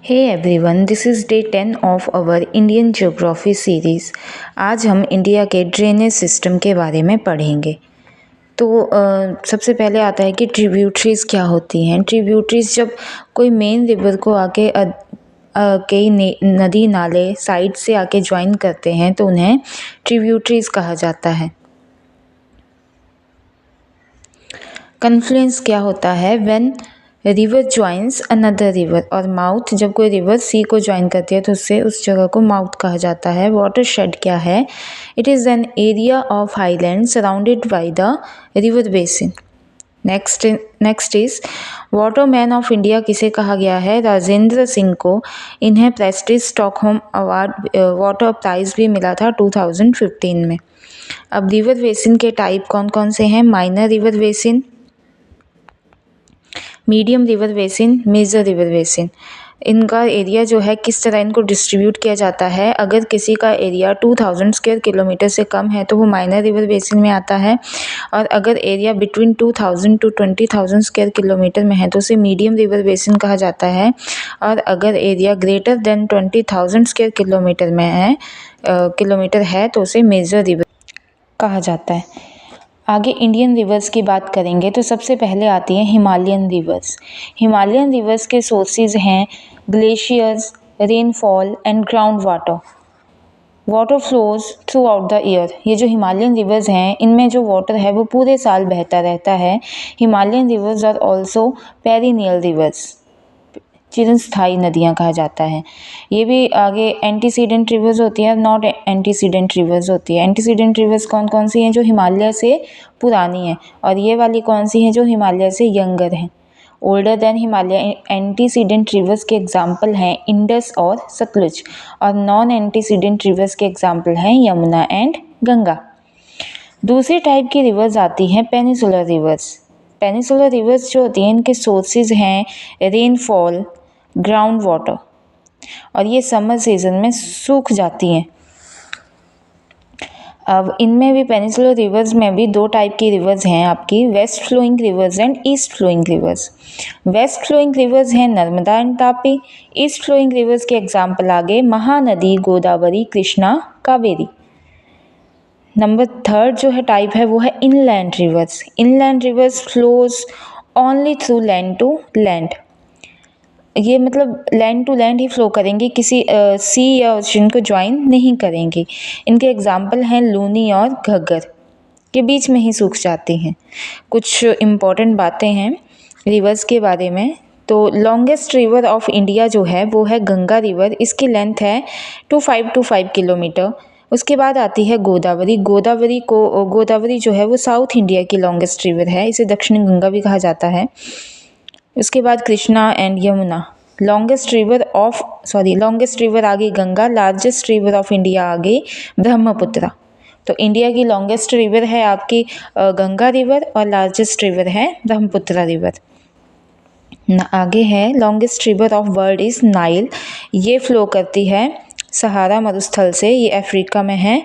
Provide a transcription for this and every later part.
Hey everyone, this is day 10 of our Indian geography series. आज हम India के drainage system के बारे में पढ़ेंगे। तो सबसे पहले आता है कि ट्रिब्यूटरीज़ क्या होती हैं। ट्रिब्यूटरीज़ जब कोई मेन रिवर को आके कई नदी नाले साइड से आके ज्वाइन करते हैं तो उन्हें ट्रिब्यूटरीज़ कहा जाता है। कन्फ्लुएंस क्या होता है? When river joins another river, और माउथ जब कोई रिवर सी को ज्वाइन करती है तो उससे उस जगह को माउथ कहा जाता है। वाटर शेड क्या है? It is an area of highland surrounded by the river basin. Next is waterman of India किसे कहा गया है? राजेंद्र सिंह को। इन्हें prestige Stockholm award water prize भी मिला था 2015 में। अब रिवर बेसिन के टाइप कौन कौन से हैं? Minor river basin, medium river basin, major river basin. इनका एरिया जो है किस तरह इनको डिस्ट्रीब्यूट किया जाता है? अगर किसी का एरिया 2000 स्क्वायर किलोमीटर से कम है तो वो माइनर रिवर बेसिन में आता है, और अगर area between 2000 to 20,000 square kilometre में है तो उसे मीडियम रिवर बेसिन कहा जाता है, और अगर area greater than 20,000 square kilometre है तो उसे मेजर रिवर कहा जाता है। आगे इंडियन रिवर्स की बात करेंगे तो सबसे पहले आती हैं हिमालयन रिवर्स। हिमालयन रिवर्स के सोर्सेज हैं glaciers, rainfall and ground water. Water flows through out the year. ये जो हिमालयन रिवर्स हैं इनमें जो वाटर है वो पूरे साल बहता रहता है। Himalayan rivers are also perennial rivers, चिरस्थायी नदियाँ कहा जाता है। ये भी आगे एंटीसीडेंट रिवर्स होती हैं, नॉट एंटीसीडेंट रिवर्स होती है। एंटीसीडेंट रिवर्स कौन कौन सी हैं? जो हिमालय से पुरानी हैं, और ये वाली कौन सी हैं? जो हिमालय से यंगर हैं, older than Himalaya. Antecedent reverse के एग्जाम्पल हैं इंडस और सतलुज, और नॉन एंटीसीडेंट रिवर्स के एग्जाम्पल हैं यमुना एंड गंगा। दूसरी टाइप की रिवर्स आती हैं पेनिसुलर रिवर्स। पेनिसुलर रिवर्स जो होती हैं इनके सोर्सेज हैं रेनफॉल, ग्राउंड वाटर, और ये समर सीजन में सूख जाती हैं। अब इनमें भी पेनिसुलर रिवर्स में भी दो टाइप की रिवर्स हैं आपकी, west flowing rivers and east flowing rivers. West flowing rivers हैं Narmada and Tapi. East flowing rivers के एग्जाम्पल आगे महानदी, गोदावरी, कृष्णा, कावेरी। नंबर थर्ड जो है टाइप है वो है inland rivers. Inland rivers flows only through land to land. ये मतलब लैंड टू लैंड ही फ्लो करेंगी, किसी सी या ओशन को ज्वाइन नहीं करेंगी। इनके एग्जाम्पल हैं लूनी और घग्गर, के बीच में ही सूख जाती हैं। कुछ इम्पॉर्टेंट बातें हैं रिवर्स के बारे में। तो लॉन्गेस्ट रिवर ऑफ इंडिया जो है वो है गंगा रिवर। इसकी लेंथ है 2.525 किलोमीटर। उसके बाद आती है गोदावरी। गोदावरी जो है वो साउथ इंडिया की लॉन्गेस्ट रिवर है, इसे दक्षिणी गंगा भी कहा जाता है। उसके बाद Krishna and Yamuna. Longest river आगे Ganga, largest river of India आगे ब्रह्मपुत्र। तो इंडिया की लॉन्गेस्ट रिवर है आपकी गंगा रिवर, और लार्जेस्ट रिवर है ब्रह्मपुत्र रिवर। आगे है longest river of world is Nile. ये फ्लो करती है सहारा मरुस्थल से, ये अफ्रीका में है।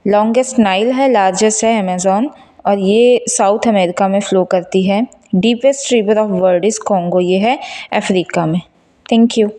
लॉन्गेस्ट नाइल है, लार्जेस्ट है अमेज़न, और ये साउथ अमेरिका में फ्लो करती है। Deepest river of world is Congo, ये है अफ्रीका में। Thank you.